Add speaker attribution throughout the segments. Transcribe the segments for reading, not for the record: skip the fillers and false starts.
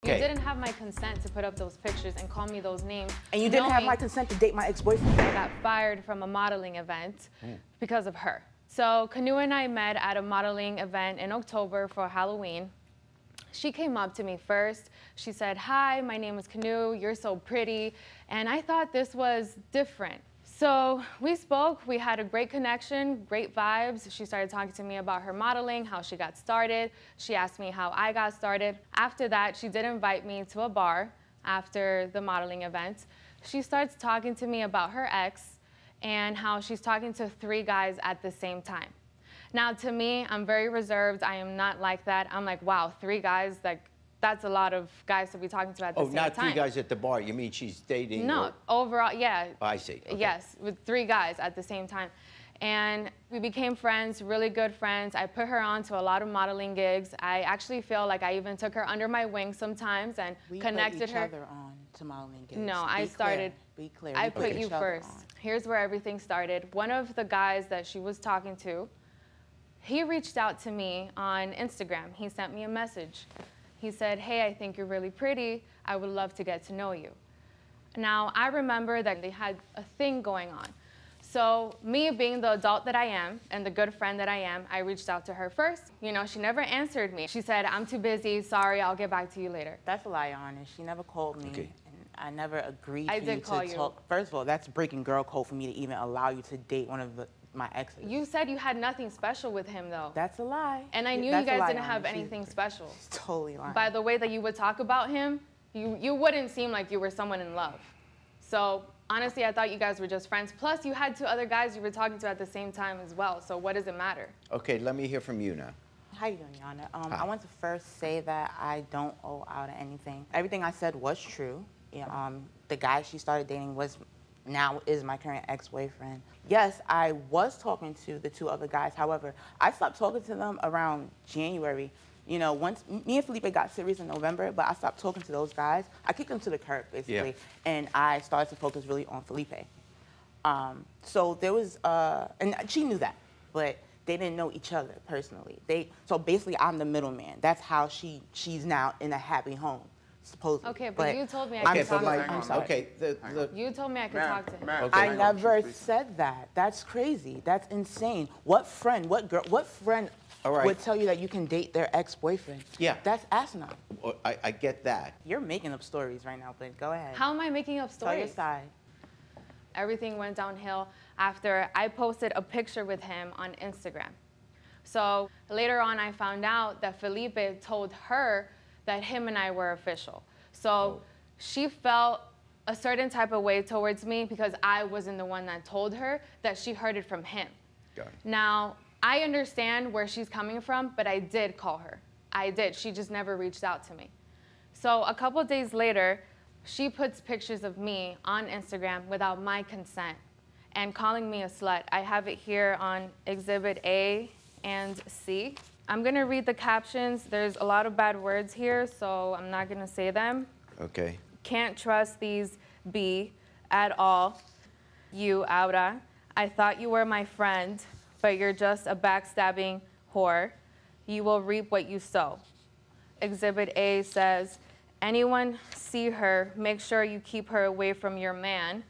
Speaker 1: You
Speaker 2: Okay.
Speaker 1: didn't have my consent to put up those pictures and call me those names.
Speaker 3: And you didn't have my consent to date my ex-boyfriend.
Speaker 1: I got fired from a modeling event because of her. So Kanu and I met at a modeling event in October for Halloween. She came up to me first. She said, "Hi, my name is Kanu. You're so pretty." And I thought this was different. So we spoke, we had a great connection, great vibes. She started talking to me about her modeling, how she got started. She asked me how I got started. After that, she did invite me to a bar after the modeling event. She starts talking to me about her ex and how she's talking to 3 guys at the same time. Now, to me, I'm very reserved. I am not like that. I'm like, wow, 3 guys, that's a lot of guys to be talking to at the same time.
Speaker 2: Oh, not 3 guys at the bar. You mean she's dating?
Speaker 1: No, overall, yeah.
Speaker 2: Oh, I see. Okay.
Speaker 1: Yes, with 3 guys at the same time. And we became friends, really good friends. I put her on to a lot of modeling gigs. I actually feel like I even took her under my wing sometimes and connected her.
Speaker 3: We put each other on to modeling gigs.
Speaker 1: No, I started.
Speaker 3: Be clear.
Speaker 1: I put you first. Here's where everything started. One of the guys that she was talking to, he reached out to me on Instagram. He sent me a message. He said, "Hey, I think you're really pretty. I would love to get to know you." Now, I remember that they had a thing going on. So me being the adult that I am and the good friend that I am, I reached out to her first. You know, she never answered me. She said, "I'm too busy. Sorry, I'll get back to you later."
Speaker 3: That's a lie, honest. She never called me.
Speaker 2: Okay.
Speaker 3: And I never agreed
Speaker 1: I
Speaker 3: for
Speaker 1: did
Speaker 3: you
Speaker 1: call
Speaker 3: to
Speaker 1: you.
Speaker 3: talk. First of all, that's breaking girl code for me to even allow you to date one of my exes.
Speaker 1: You said you had nothing special with him, though.
Speaker 3: That's a lie.
Speaker 1: And I knew you guys didn't have anything special.
Speaker 3: She's totally lying.
Speaker 1: By the way that you would talk about him, you wouldn't seem like you were someone in love. So honestly, I thought you guys were just friends. Plus, you had 2 other guys you were talking to at the same time as well. So what does it matter?
Speaker 2: Okay, let me hear from you now.
Speaker 3: How you doing, Yana? I want to first say that I don't owe out anything. Everything I said was true. Yeah, the guy she started dating now is my current ex-boyfriend. Yes, I was talking to the 2 other guys. However, I stopped talking to them around January. You know, once me and Felipe got serious in November, but I stopped talking to those guys. I kicked them to the curb, basically, and I started to focus really on Felipe. So there was, and she knew that, but they didn't know each other personally. So basically, I'm the middleman. That's how she's now in a happy home. Supposedly.
Speaker 1: Okay, but you told me I
Speaker 2: Okay,
Speaker 1: could talk to him.
Speaker 3: I'm sorry.
Speaker 2: Okay,
Speaker 1: You told me I could talk to him.
Speaker 2: Okay.
Speaker 3: I never said that. That's crazy. That's insane. What friend, what friend would tell you that you can date their ex-boyfriend?
Speaker 2: Yeah.
Speaker 3: That's asinine.
Speaker 2: Well, I get that.
Speaker 3: You're making up stories right now, but go ahead.
Speaker 1: How am I making up stories?
Speaker 3: Tell your side.
Speaker 1: Everything went downhill after I posted a picture with him on Instagram. So later on, I found out that Felipe told her that him and I were official. So she felt a certain type of way towards me because I wasn't the one that told her that she heard it from him.
Speaker 2: Got it.
Speaker 1: Now, I understand where she's coming from, but I did call her. I did. She just never reached out to me. So a couple days later, she puts pictures of me on Instagram without my consent and calling me a slut. I have it here on Exhibit A and C. I'm gonna read the captions. There's a lot of bad words here, so I'm not gonna say them.
Speaker 2: Okay.
Speaker 1: Can't trust these B at all. You, Aura. I thought you were my friend, but you're just a backstabbing whore. You will reap what you sow. Exhibit A says, anyone see her, make sure you keep her away from your man.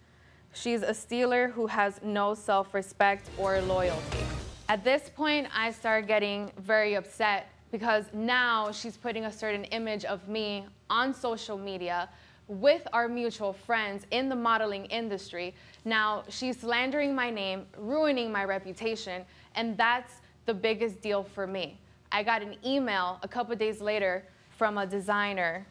Speaker 1: She's a stealer who has no self-respect or loyalty. At this point, I start getting very upset because now she's putting a certain image of me on social media with our mutual friends in the modeling industry. Now, she's slandering my name, ruining my reputation, and that's the biggest deal for me. I got an email a couple days later from a designer.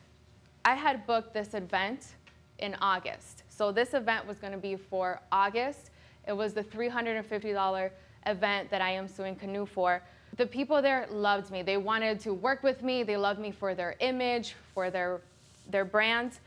Speaker 1: I had booked this event in August. So this event was gonna be for August. It was the $350 event that I am suing Kanu for. The people there loved me. They wanted to work with me. They loved me for their image, for their brand.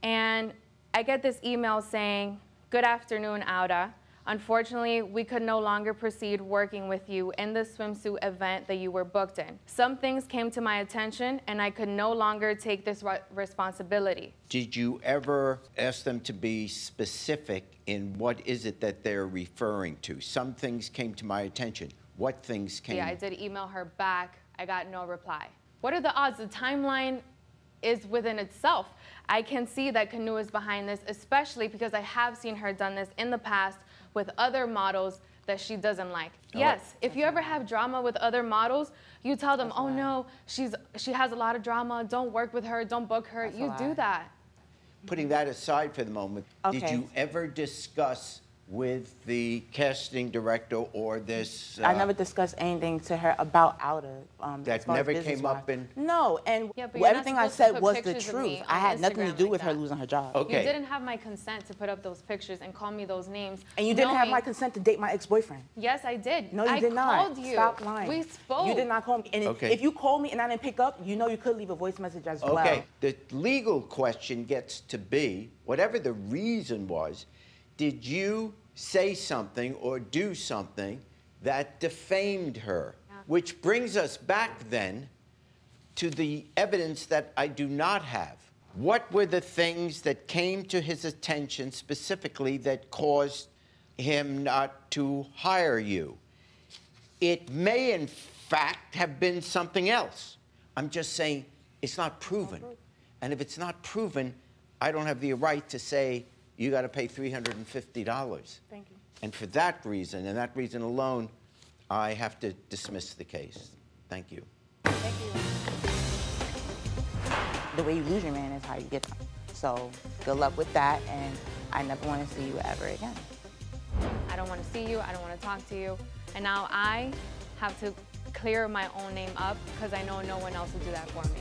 Speaker 1: And I get this email saying, "Good afternoon, Aura. Unfortunately, we could no longer proceed working with you in the swimsuit event that you were booked in. Some things came to my attention and I could no longer take this responsibility."
Speaker 2: Did you ever ask them to be specific in what is it that they're referring to? Some things came to my attention. What things came?
Speaker 1: Yeah, I did email her back. I got no reply. What are the odds? The timeline is within itself. I can see that Kanu is behind this, especially because I have seen her done this in the past with other models that she doesn't like. Yes, if you ever have drama with other models, you tell them, oh no, she has a lot of drama, don't work with her, don't book her. You do that.
Speaker 2: Putting that aside for the moment, did
Speaker 3: Okay.
Speaker 2: you ever discuss with the casting director or this?
Speaker 3: I never discussed anything to her about Outer.
Speaker 2: That
Speaker 3: as far as
Speaker 2: never came
Speaker 3: business-wise.
Speaker 2: up in-
Speaker 3: No, and
Speaker 1: Yeah, but you're not
Speaker 3: everything I
Speaker 1: supposed to
Speaker 3: said
Speaker 1: put
Speaker 3: was the
Speaker 1: pictures of
Speaker 3: truth.
Speaker 1: me
Speaker 3: I
Speaker 1: on
Speaker 3: had nothing to
Speaker 1: Instagram
Speaker 3: do
Speaker 1: like
Speaker 3: with her
Speaker 1: that.
Speaker 3: losing her job.
Speaker 2: Okay.
Speaker 1: You didn't have my consent to put up those pictures and call me those names.
Speaker 3: And you didn't have my
Speaker 1: knowing-
Speaker 3: consent to date my ex-boyfriend.
Speaker 1: Yes, I did.
Speaker 3: No, you
Speaker 1: I
Speaker 3: did not.
Speaker 1: called you.
Speaker 3: Stop lying.
Speaker 1: We spoke.
Speaker 3: You did not call me. And
Speaker 2: Okay.
Speaker 3: if you called me and I didn't pick up, you know you could leave a voice message as well.
Speaker 2: Okay, the legal question gets to be, whatever the reason was, did you say something or do something that defamed her?
Speaker 1: Yeah.
Speaker 2: Which brings us back then to the evidence that I do not have. What were the things that came to his attention specifically that caused him not to hire you? It may, in fact, have been something else. I'm just saying it's not proven. And if it's not proven, I don't have the right to say, you got to pay $350.
Speaker 3: Thank you.
Speaker 2: And for that reason, and that reason alone, I have to dismiss the case. Thank you.
Speaker 3: Thank you. The way you lose your man is how you get them. So good luck with that, and I never want to see you ever again.
Speaker 1: I don't want to see you. I don't want to talk to you. And now I have to clear my own name up because I know no one else will do that for me.